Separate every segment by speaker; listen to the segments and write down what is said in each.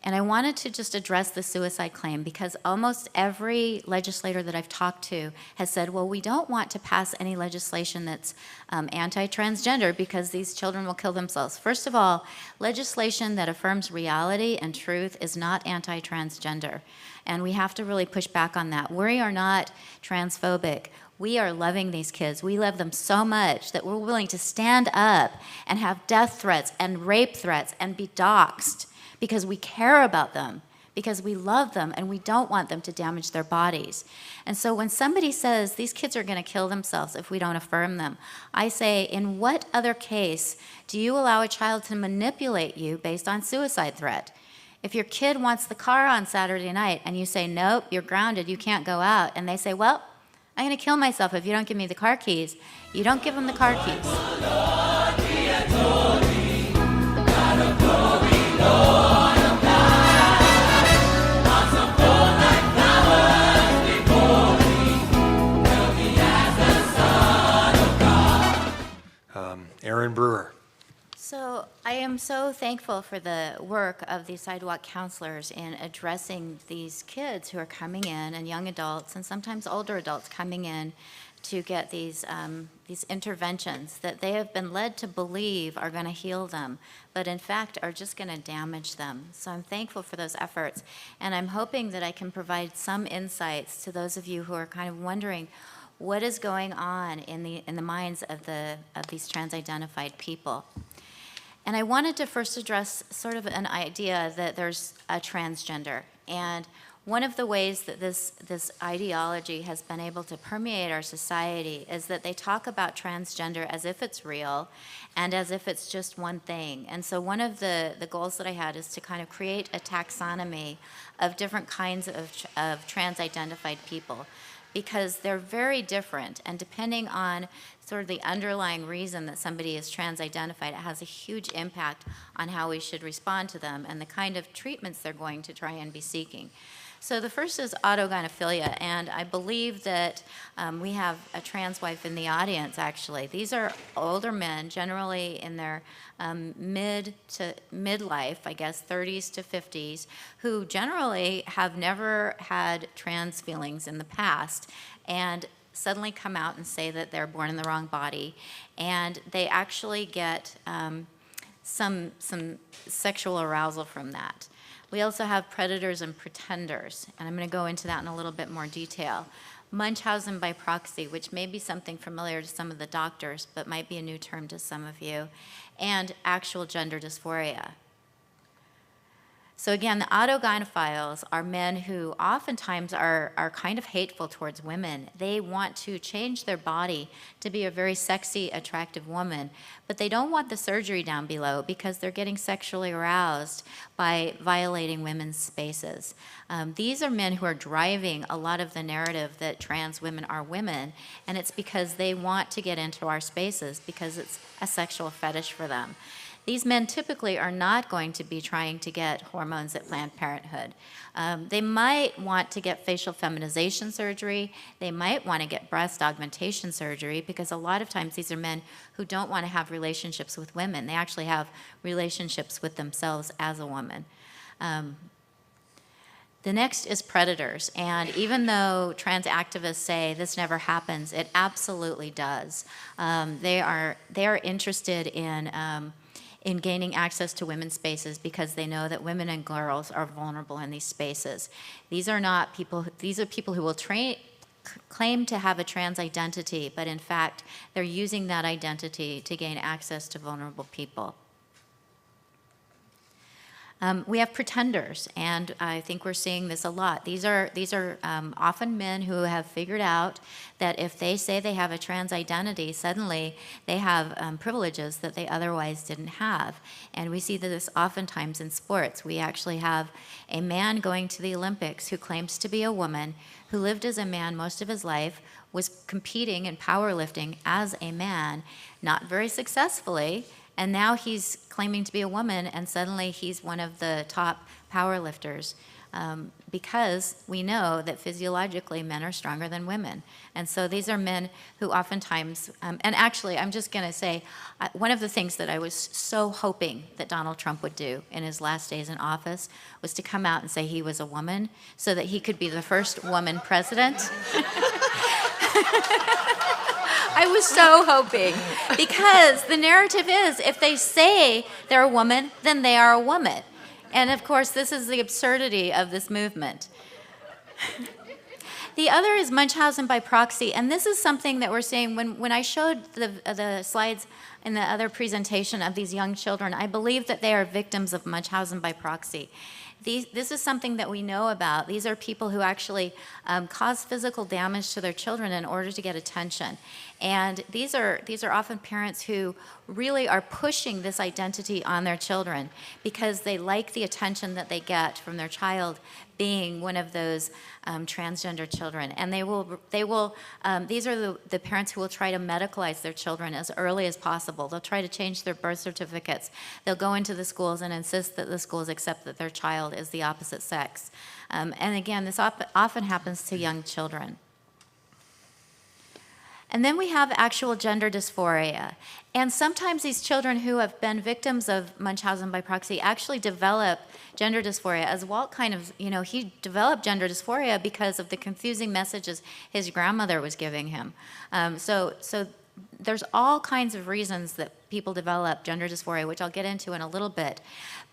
Speaker 1: And I wanted to just address the suicide claim because almost every legislator that I've talked to has said, well, we don't want to pass any legislation that's anti-transgender because these children will kill themselves. First of all, legislation that affirms reality and truth is not anti-transgender. And we have to really push back on that. We are not transphobic. We are loving these kids. We love them so much that we're willing to stand up and have death threats and rape threats and be doxxed because we care about them, because we love them and we don't want them to damage their bodies. And so when somebody says these kids are going to kill themselves if we don't affirm them, I say, in what other case do you allow a child to manipulate you based on suicide threat? If your kid wants the car on Saturday night and you say, nope, you're grounded, you can't go out, and they say, well, I'm going to kill myself if you don't give me the car keys, you don't give them the car keys.
Speaker 2: Aaron Brewer.
Speaker 1: So I am so thankful for the work of the sidewalk counselors in addressing these kids who are coming in, and young adults and sometimes older adults coming in to get these interventions that they have been led to believe are going to heal them, but in fact are just going to damage them. So I'm thankful for those efforts, and I'm hoping that I can provide some insights to those of you who are kind of wondering what is going on in the minds of these trans-identified people. And I wanted to first address sort of an idea that there's a transgender. And one of the ways that this ideology has been able to permeate our society is that they talk about transgender as if it's real and as if it's just one thing. And so one of the goals that I had is to kind of create a taxonomy of different kinds of trans-identified people, because they're very different, and depending on sort of the underlying reason that somebody is trans-identified, it has a huge impact on how we should respond to them and the kind of treatments they're going to try and be seeking. So the first is autogynephilia, and I believe that we have a trans wife in the audience, actually. These are older men, generally in their mid to midlife, I guess, 30s to 50s, who generally have never had trans feelings in the past, and suddenly come out and say that they're born in the wrong body, and they actually get some sexual arousal from that. We also have predators and pretenders, and I'm going to go into that in a little bit more detail. Munchausen by proxy, which may be something familiar to some of the doctors, but might be a new term to some of you, and actual gender dysphoria. So again, the autogynephiles are men who oftentimes are kind of hateful towards women. They want to change their body to be a very sexy, attractive woman, but they don't want the surgery down below because they're getting sexually aroused by violating women's spaces. These are men who are driving a lot of the narrative that trans women are women, and it's because they want to get into our spaces because it's a sexual fetish for them. These men typically are not going to be trying to get hormones at Planned Parenthood. They might want to get facial feminization surgery. They might want to get breast augmentation surgery, because a lot of times these are men who don't want to have relationships with women. They actually have relationships with themselves as a woman. The next is predators, and even though trans activists say this never happens, it absolutely does. They are interested in gaining access to women's spaces because they know that women and girls are vulnerable in these spaces. These are people who will claim to have a trans identity, but in fact, they're using that identity to gain access to vulnerable people. We have pretenders, and I think we're seeing this a lot. These are often men who have figured out that if they say they have a trans identity, suddenly they have privileges that they otherwise didn't have. And we see this oftentimes in sports. We actually have a man going to the Olympics who claims to be a woman, who lived as a man most of his life, was competing in powerlifting as a man, not very successfully, And now he's claiming to be a woman, and suddenly he's one of the top power lifters. Because we know that physiologically men are stronger than women. And so these are men who oftentimes, and actually I'm just going to say, one of the things that I was so hoping that Donald Trump would do in his last days in office was to come out and say he was a woman so that he could be the first woman president. I was so hoping, because the narrative is if they say they're a woman, then they are a woman. And of course, this is the absurdity of this movement. The other is Munchausen by proxy, and this is something that we're seeing when I showed the slides in the other presentation of these young children. I believe that they are victims of Munchausen by proxy. This is something that we know about. These are people who actually cause physical damage to their children in order to get attention. And these are often parents who really are pushing this identity on their children because they like the attention that they get from their child being one of those transgender children. And these are the parents who will try to medicalize their children as early as possible. They'll try to change their birth certificates. They'll go into the schools and insist that the schools accept that their child is the opposite sex. And again, this often happens to young children. And then we have actual gender dysphoria. And sometimes these children who have been victims of Munchausen by proxy actually develop gender dysphoria. As Walt kind of, he developed gender dysphoria because of the confusing messages his grandmother was giving him. So there's all kinds of reasons that people develop gender dysphoria, which I'll get into in a little bit.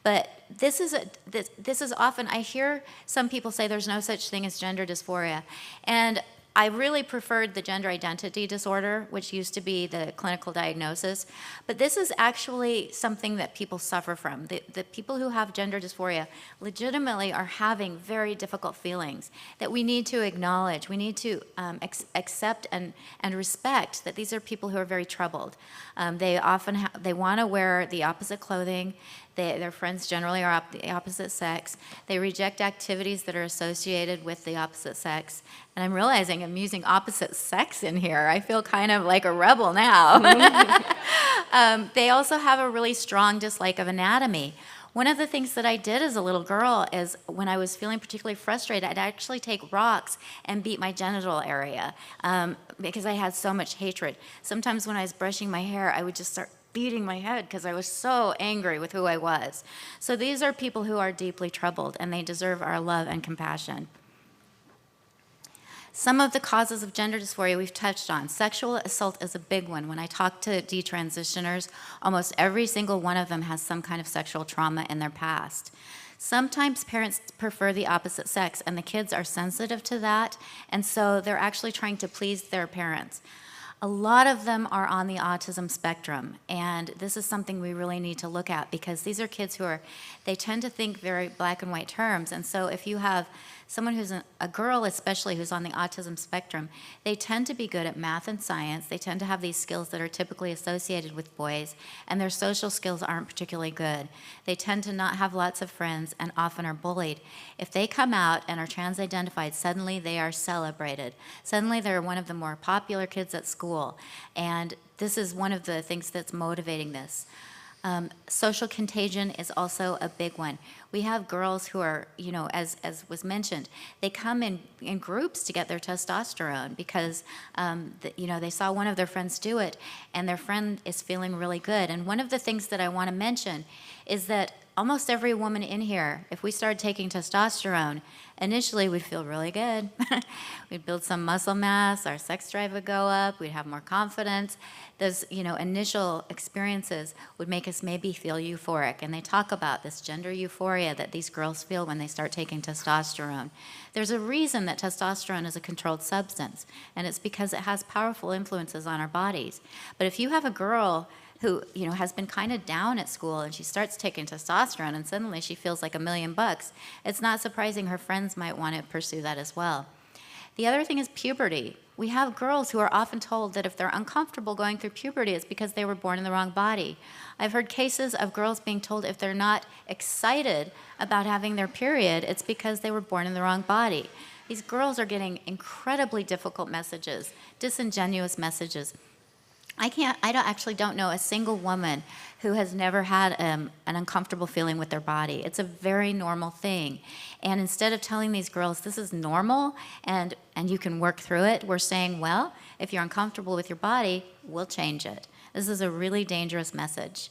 Speaker 1: But this is often, I hear some people say there's no such thing as gender dysphoria. And I really preferred the gender identity disorder, which used to be the clinical diagnosis. But this is actually something that people suffer from. The people who have gender dysphoria legitimately are having very difficult feelings that we need to acknowledge. We need to accept and respect that these are people who are very troubled. They often they want to wear the opposite clothing. Their friends generally are the opposite sex. They reject activities that are associated with the opposite sex. And I'm realizing I'm using opposite sex in here. I feel kind of like a rebel now. They also have a really strong dislike of anatomy. One of the things that I did as a little girl is when I was feeling particularly frustrated, I'd actually take rocks and beat my genital area because I had so much hatred. Sometimes when I was brushing my hair, I would just start beating my head because I was so angry with who I was. So these are people who are deeply troubled, and they deserve our love and compassion. Some of the causes of gender dysphoria we've touched on. Sexual assault is a big one. When I talk to detransitioners, almost every single one of them has some kind of sexual trauma in their past. Sometimes parents prefer the opposite sex, and the kids are sensitive to that, and so they're actually trying to please their parents. A lot of them are on the autism spectrum, and this is something we really need to look at because these are kids they tend to think very black and white terms, and so if you have someone who's a girl especially who's on the autism spectrum, they tend to be good at math and science. They tend to have these skills that are typically associated with boys, and their social skills aren't particularly good. They tend to not have lots of friends and often are bullied. If they come out and are trans-identified, suddenly they are celebrated. Suddenly they're one of the more popular kids at school, and this is one of the things that's motivating this. Social contagion is also a big one. We have girls who are, as was mentioned, they come in groups to get their testosterone because, they saw one of their friends do it and their friend is feeling really good. And one of the things that I want to mention is that almost every woman in here, if we started taking testosterone, initially we'd feel really good. We'd build some muscle mass, our sex drive would go up, we'd have more confidence. Those, initial experiences would make us maybe feel euphoric. And they talk about this gender euphoria that these girls feel when they start taking testosterone. There's a reason that testosterone is a controlled substance, and it's because it has powerful influences on our bodies. But if you have a girl who has been kind of down at school and she starts taking testosterone and suddenly she feels like $1 million, it's not surprising her friends might want to pursue that as well. The other thing is puberty. We have girls who are often told that if they're uncomfortable going through puberty, it's because they were born in the wrong body. I've heard cases of girls being told if they're not excited about having their period, it's because they were born in the wrong body. These girls are getting incredibly difficult messages, disingenuous messages. I don't know a single woman who has never had an uncomfortable feeling with their body. It's a very normal thing. And instead of telling these girls this is normal and you can work through it, we're saying, well, if you're uncomfortable with your body, we'll change it. This is a really dangerous message.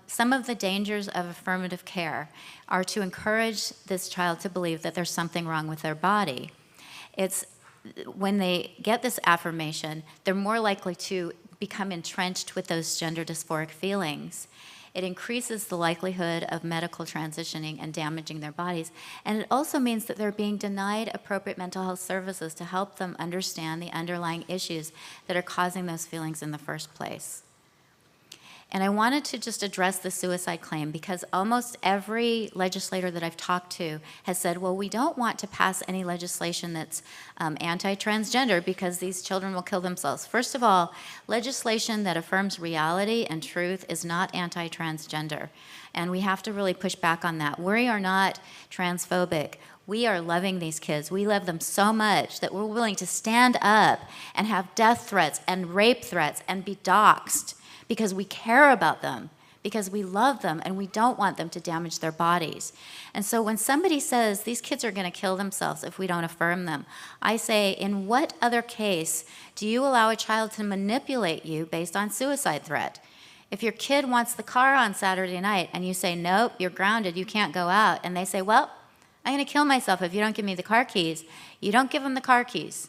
Speaker 1: Some of the dangers of affirmative care are to encourage this child to believe that there's something wrong with their body. It's when they get this affirmation, they're more likely to become entrenched with those gender dysphoric feelings. It increases the likelihood of medical transitioning and damaging their bodies. And it also means that they're being denied appropriate mental health services to help them understand the underlying issues that are causing those feelings in the first place. And I wanted to just address the suicide claim because almost every legislator that I've talked to has said, well, we don't want to pass any legislation that's anti-transgender because these children will kill themselves. First of all, legislation that affirms reality and truth is not anti-transgender. And we have to really push back on that. We are not transphobic. We are loving these kids. We love them so much that we're willing to stand up and have death threats and rape threats and be doxxed, because we care about them, because we love them, and we don't want them to damage their bodies. And so when somebody says, these kids are going to kill themselves if we don't affirm them, I say, in what other case do you allow a child to manipulate you based on suicide threat? If your kid wants the car on Saturday night and you say, nope, you're grounded, you can't go out, and they say, well, I'm going to kill myself if you don't give me the car keys, you don't give them the car keys.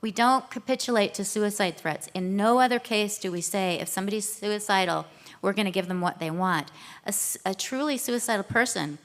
Speaker 1: We don't capitulate to suicide threats. In no other case do we say, if somebody's suicidal, we're going to give them what they want. A truly suicidal person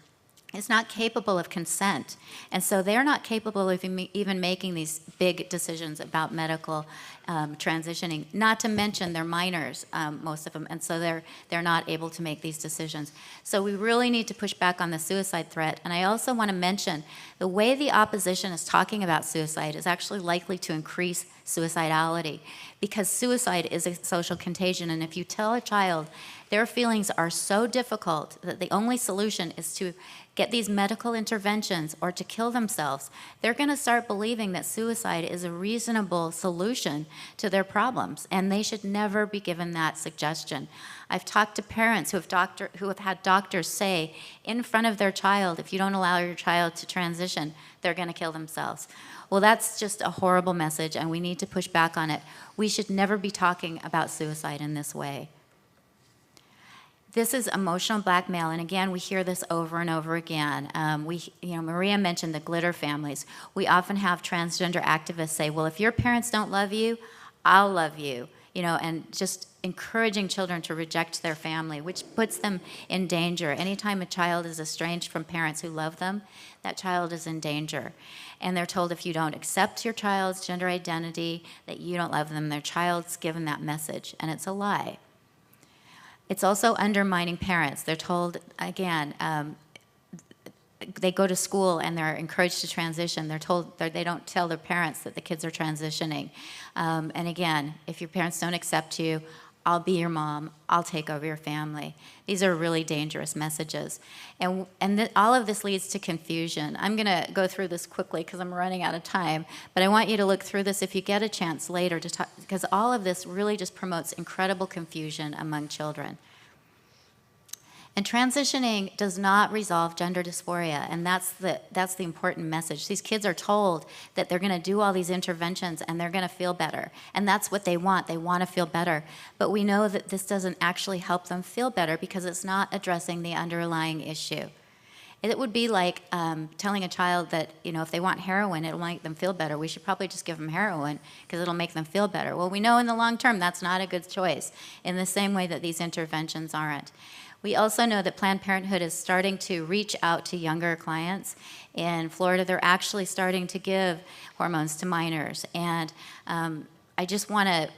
Speaker 1: is not capable of consent. And so they're not capable of even making these big decisions about medical transitioning, not to mention they're minors, most of them, and so they're not able to make these decisions. So we really need to push back on the suicide threat. And I also want to mention the way the opposition is talking about suicide is actually likely to increase suicidality, because suicide is a social contagion. And if you tell a child their feelings are so difficult that the only solution is to get these medical interventions or to kill themselves, they're going to start believing that suicide is a reasonable solution to their problems, and they should never be given that suggestion. I've talked to parents who have had doctors say in front of their child, if you don't allow your child to transition, they're going to kill themselves. Well, that's just a horrible message, and we need to push back on it. We should never be talking about suicide in this way. This is emotional blackmail, and again, we hear this over and over again. Maria mentioned the glitter families. We often have transgender activists say, well, if your parents don't love you, I'll love you, and just encouraging children to reject their family, which puts them in danger. Anytime a child is estranged from parents who love them, that child is in danger. And they're told if you don't accept your child's gender identity, that you don't love them. Their child's given that message, and it's a lie. It's also undermining parents. They're told, again, they go to school and they're encouraged to transition. They're told they don't tell their parents that the kids are transitioning. And again, if your parents don't accept you, I'll be your mom, I'll take over your family. These are really dangerous messages. And all of this leads to confusion. I'm going to go through this quickly because I'm running out of time, but I want you to look through this if you get a chance later to talk, because all of this really just promotes incredible confusion among children. And transitioning does not resolve gender dysphoria, and that's the important message. These kids are told that they're going to do all these interventions and they're going to feel better, and that's what they want. They want to feel better. But we know that this doesn't actually help them feel better because it's not addressing the underlying issue. It would be like telling a child that, if they want heroin, it'll make them feel better. We should probably just give them heroin because it'll make them feel better. Well, we know in the long term that's not a good choice, in the same way that these interventions aren't. We also know that Planned Parenthood is starting to reach out to younger clients. In Florida, they're actually starting to give hormones to minors. And I just want to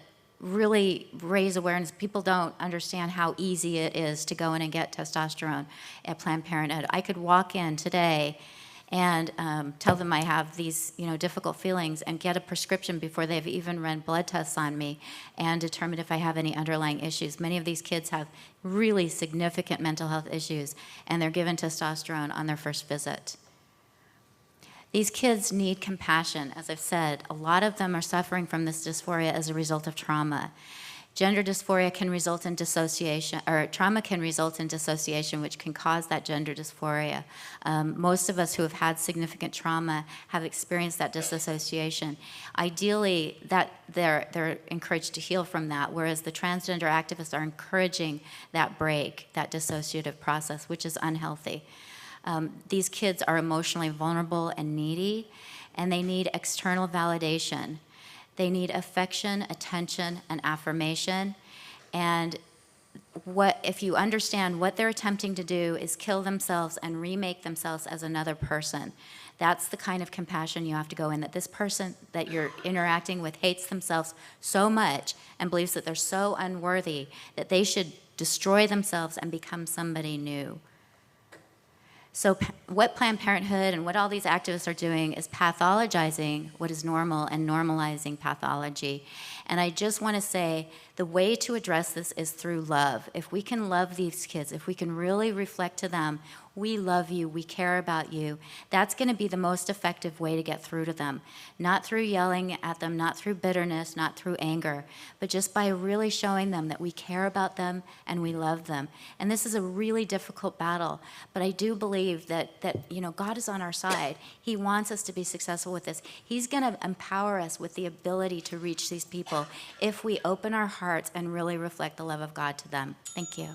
Speaker 1: really raise awareness. People don't understand how easy it is to go in and get testosterone at Planned Parenthood. I could walk in today and tell them I have these difficult feelings and get a prescription before they've even run blood tests on me and determine if I have any underlying issues. Many of these kids have really significant mental health issues, and they're given testosterone on their first visit. These kids need compassion. As I've said, a lot of them are suffering from this dysphoria as a result of trauma. Gender dysphoria can result in dissociation, or trauma can result in dissociation, which can cause that gender dysphoria. Most of us who have had significant trauma have experienced that disassociation. Ideally, that they're encouraged to heal from that, whereas the transgender activists are encouraging that break, that dissociative process, which is unhealthy. These kids are emotionally vulnerable and needy, and they need external validation. They need affection, attention, and affirmation. And if you understand what they're attempting to do is kill themselves and remake themselves as another person. That's the kind of compassion you have to go in, that this person that you're interacting with hates themselves so much and believes that they're so unworthy that they should destroy themselves and become somebody new. So what Planned Parenthood and what all these activists are doing is pathologizing what is normal and normalizing pathology. And I just want to say the way to address this is through love. If we can love these kids, if we can really reflect to them, we love you, we care about you, that's going to be the most effective way to get through to them. Not through yelling at them, not through bitterness, not through anger, but just by really showing them that we care about them and we love them. And this is a really difficult battle, but I do believe that God is on our side. He wants us to be successful with this. He's going to empower us with the ability to reach these people if we open our hearts and really reflect the love of God to them. Thank you.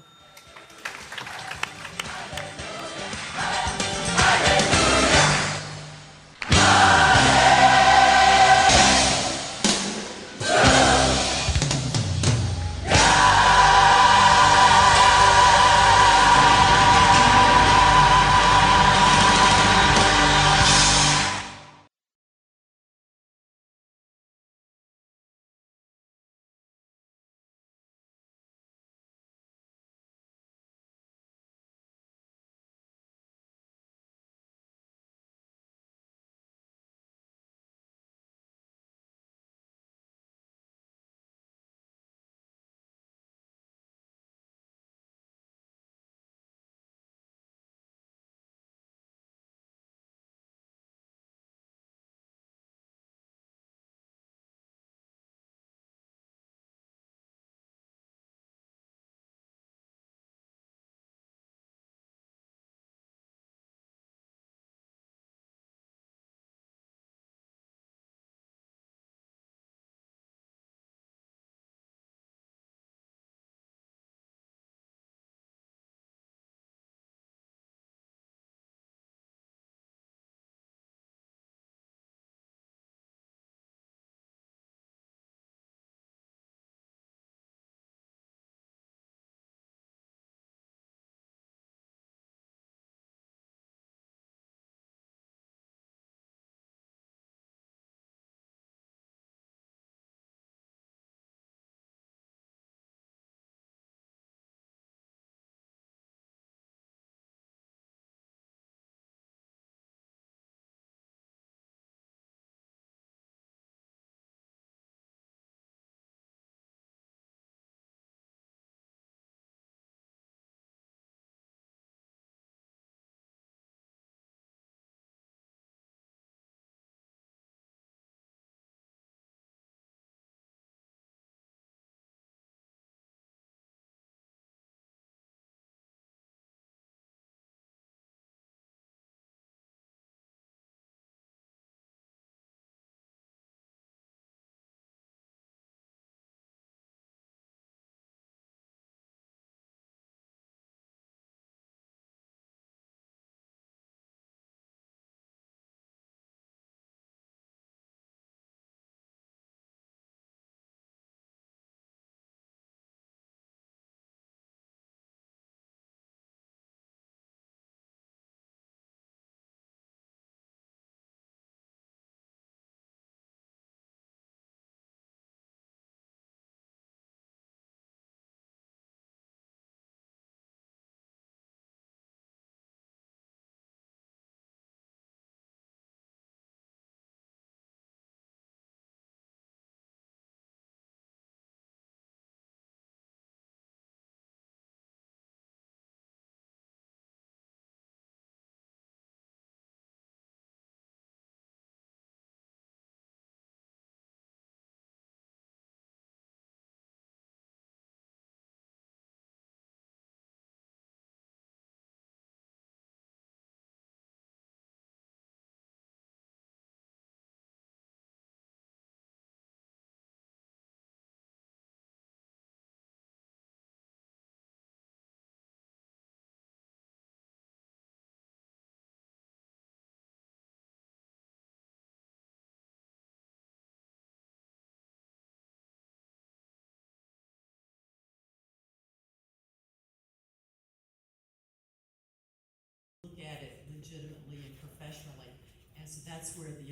Speaker 2: professionally. And so that's where the